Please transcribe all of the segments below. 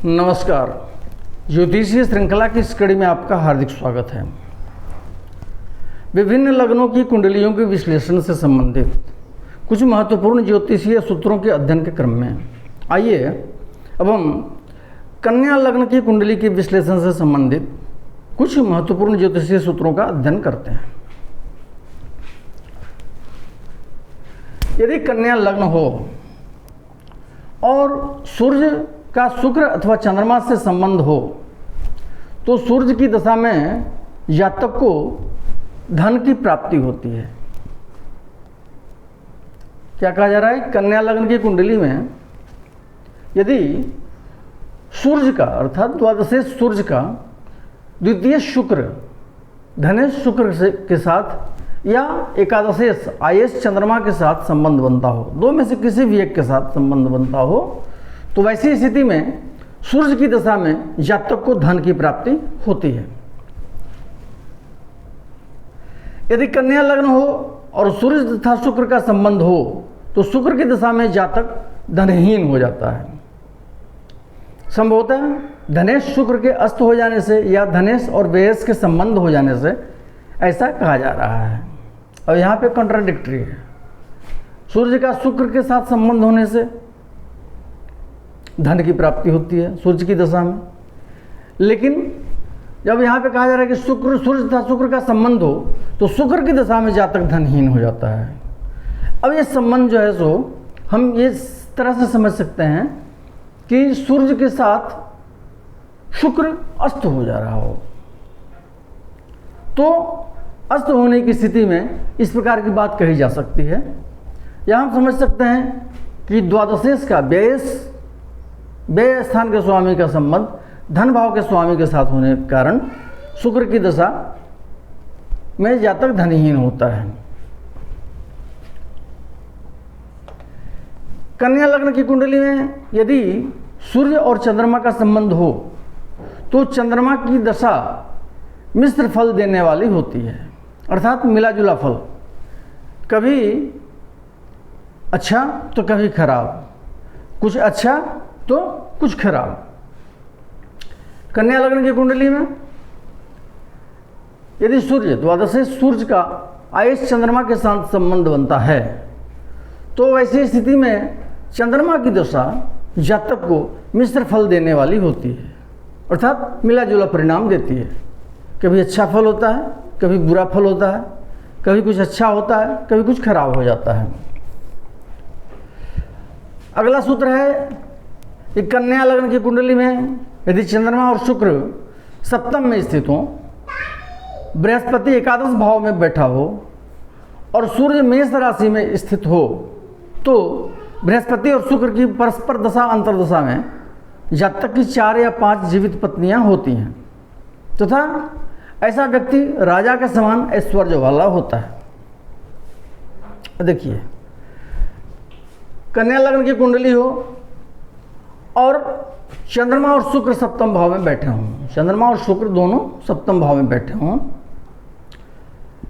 नमस्कार। ज्योतिषीय श्रृंखला की इस कड़ी में आपका हार्दिक स्वागत है। विभिन्न लग्नों की कुंडलियों के विश्लेषण से संबंधित कुछ महत्वपूर्ण ज्योतिषीय सूत्रों के अध्ययन के क्रम में आइए अब हम कन्या लग्न की कुंडली के विश्लेषण से संबंधित कुछ महत्वपूर्ण ज्योतिषीय सूत्रों का अध्ययन करते हैं। यदि कन्या लग्न हो और सूर्य का शुक्र अथवा चंद्रमा से संबंध हो तो सूर्य की दशा में जातक को धन की प्राप्ति होती है। क्या कहा जा रहा है? कन्या लग्न की कुंडली में यदि सूर्य का अर्थात द्वादशेश सूर्य का द्वितीय शुक्र धनेश शुक्र के साथ या एकादशेश आयेश चंद्रमा के साथ संबंध बनता हो, दो में से किसी भी एक के साथ संबंध बनता हो, तो वैसी स्थिति में सूर्य की दशा में जातक को धन की प्राप्ति होती है। यदि कन्या लग्न हो और सूर्य तथा शुक्र का संबंध हो तो शुक्र की दशा में जातक धनहीन हो जाता है। संभवतः धनेश शुक्र के अस्त हो जाने से या धनेश और व्ययस के संबंध हो जाने से ऐसा कहा जा रहा है। और यहाँ पे कॉन्ट्राडिक्टरी है। सूर्य का शुक्र के साथ संबंध होने से धन की प्राप्ति होती है सूर्य की दशा में, लेकिन जब यहाँ पे कहा जा रहा है कि सूर्य तथा शुक्र का संबंध हो तो शुक्र की दशा में जातक धनहीन हो जाता है। अब ये संबंध जो है सो हम ये इस तरह से समझ सकते हैं कि सूर्य के साथ शुक्र अस्त हो जा रहा हो, तो अस्त होने की स्थिति में इस प्रकार की बात कही जा सकती है। या हम समझ सकते हैं कि द्वादशेश का व्यय स्थान के स्वामी का संबंध धन भाव के स्वामी के साथ होने के कारण शुक्र की दशा में जातक धनहीन होता है। कन्या लग्न की कुंडली में यदि सूर्य और चंद्रमा का संबंध हो तो चंद्रमा की दशा मिश्र फल देने वाली होती है, अर्थात मिला जुला फल, कभी अच्छा तो कभी खराब, कुछ अच्छा तो कुछ खराब। कन्या लग्न की कुंडली में यदि सूर्य द्वादशेश सूर्य का आयेश चंद्रमा के साथ संबंध बनता है तो वैसी स्थिति में चंद्रमा की दशा जातक को मिश्र फल देने वाली होती है, अर्थात मिला जुला परिणाम देती है। कभी अच्छा फल होता है, कभी बुरा फल होता है, कभी कुछ अच्छा होता है, कभी कुछ खराब हो जाता है। अगला सूत्र है कि कन्या लग्न की कुंडली में यदि चंद्रमा और शुक्र सप्तम में स्थित हो, बृहस्पति एकादश भाव में बैठा हो और सूर्य मेष राशि में स्थित हो तो बृहस्पति और शुक्र की परस्पर दशा अंतर्दशा में जातक की 4 या 5 जीवित पत्नियां होती हैं तथा ऐसा व्यक्ति राजा के समान ऐश्वर्य वाला होता है। देखिए, कन्या लग्न की कुंडली हो और चंद्रमा और शुक्र सप्तम भाव में बैठे हों, चंद्रमा और शुक्र दोनों सप्तम भाव में बैठे हों,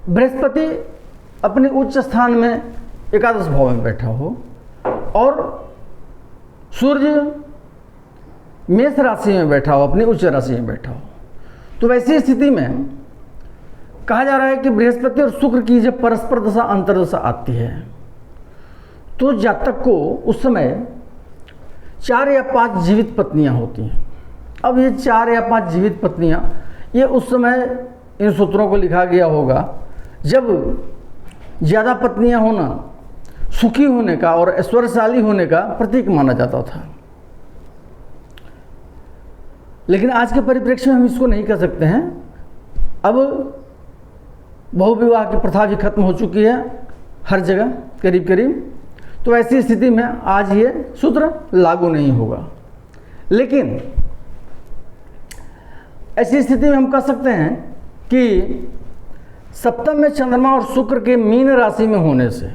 बृहस्पति अपने उच्च स्थान में एकादश भाव में बैठा हो और सूर्य मेष राशि में बैठा हो, अपनी उच्च राशि में बैठा हो, तो वैसी स्थिति में कहा जा रहा है कि बृहस्पति और शुक्र की जब परस्पर दशा अंतर्दशा आती है तो जातक को उस समय 4 या 5 जीवित पत्नियां होती हैं। अब ये 4 या 5 जीवित पत्नियां, ये उस समय इन सूत्रों को लिखा गया होगा जब ज़्यादा पत्नियां होना सुखी होने का और ऐश्वर्यशाली होने का प्रतीक माना जाता था, लेकिन आज के परिप्रेक्ष्य में हम इसको नहीं कर सकते हैं। अब बहुविवाह की प्रथा भी खत्म हो चुकी है हर जगह करीब करीब, तो ऐसी स्थिति में आज ये सूत्र लागू नहीं होगा। लेकिन ऐसी स्थिति में हम कह सकते हैं कि सप्तम में चंद्रमा और शुक्र के मीन राशि में होने से,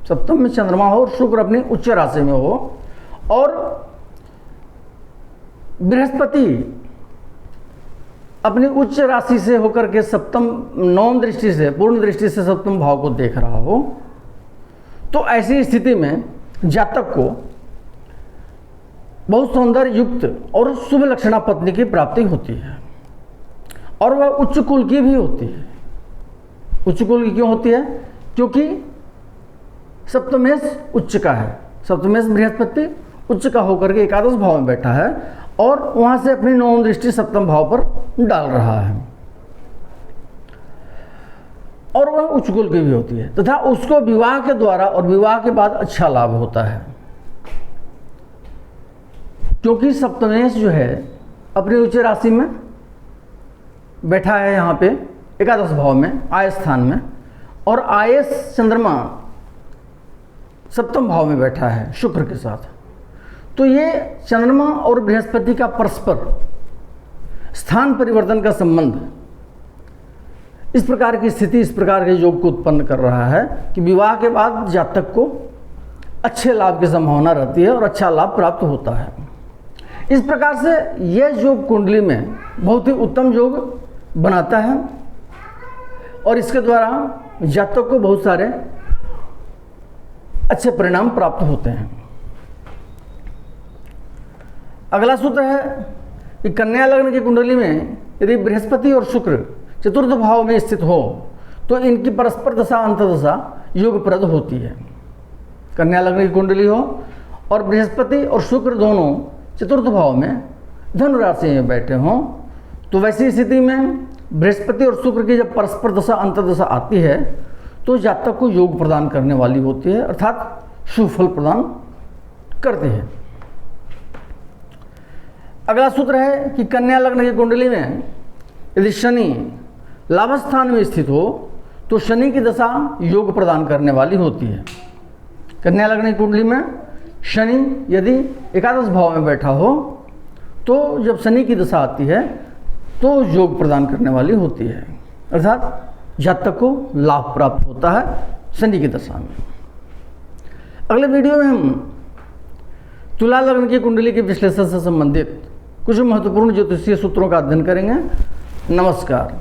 सप्तम में चंद्रमा हो और शुक्र अपनी उच्च राशि में हो और बृहस्पति अपनी उच्च राशि से होकर के सप्तम नवम दृष्टि से पूर्ण दृष्टि से सप्तम भाव को देख रहा हो, तो ऐसी स्थिति में जातक को बहुत सौंदर्य युक्त और शुभ लक्षणा पत्नी की प्राप्ति होती है और वह उच्च कुल की भी होती है। उच्च कुल की क्यों होती है? क्योंकि सप्तमेश उच्च का है, सप्तमेश बृहस्पति उच्च का होकर के एकादश भाव में बैठा है और वहां से अपनी नवम दृष्टि सप्तम भाव पर डाल रहा है और वह उच्च कुल की भी होती है तथा उसको विवाह के द्वारा और विवाह के बाद अच्छा लाभ होता है, क्योंकि सप्तमेश जो है अपनी उच्च राशि में बैठा है यहाँ पे एकादश भाव में आय स्थान में, और आयस चंद्रमा सप्तम भाव में बैठा है शुक्र के साथ। तो ये चंद्रमा और बृहस्पति का परस्पर स्थान परिवर्तन का संबंध इस प्रकार की स्थिति, इस प्रकार के योग को उत्पन्न कर रहा है कि विवाह के बाद जातक को अच्छे लाभ की संभावना रहती है और अच्छा लाभ प्राप्त होता है। इस प्रकार से यह योग कुंडली में बहुत ही उत्तम योग बनाता है और इसके द्वारा जातक को बहुत सारे अच्छे परिणाम प्राप्त होते हैं। अगला सूत्र है कि कन्या लग्न की कुंडली में यदि बृहस्पति और शुक्र चतुर्थ भाव में स्थित हो तो इनकी परस्पर दशा अंतर्दशा योगप्रद होती है। कन्या लग्न की कुंडली हो और बृहस्पति और शुक्र दोनों चतुर्थ भाव में धनु राशि में बैठे हों तो वैसी स्थिति में बृहस्पति और शुक्र की जब परस्पर दशा अंतर्दशा आती है तो जातक को योग प्रदान करने वाली होती है, अर्थात शुभ फल प्रदान करती है। अगला सूत्र है कि कन्या लग्न की कुंडली में यदि शनि लाभ स्थान में स्थित हो तो शनि की दशा योग प्रदान करने वाली होती है। कन्या लग्न की कुंडली में शनि यदि एकादश भाव में बैठा हो तो जब शनि की दशा आती है तो योग प्रदान करने वाली होती है, अर्थात जातक को लाभ प्राप्त होता है शनि की दशा में। अगले वीडियो में हम तुला लग्न की कुंडली के विश्लेषण से संबंधित कुछ महत्वपूर्ण ज्योतिषीय सूत्रों का अध्ययन करेंगे। नमस्कार।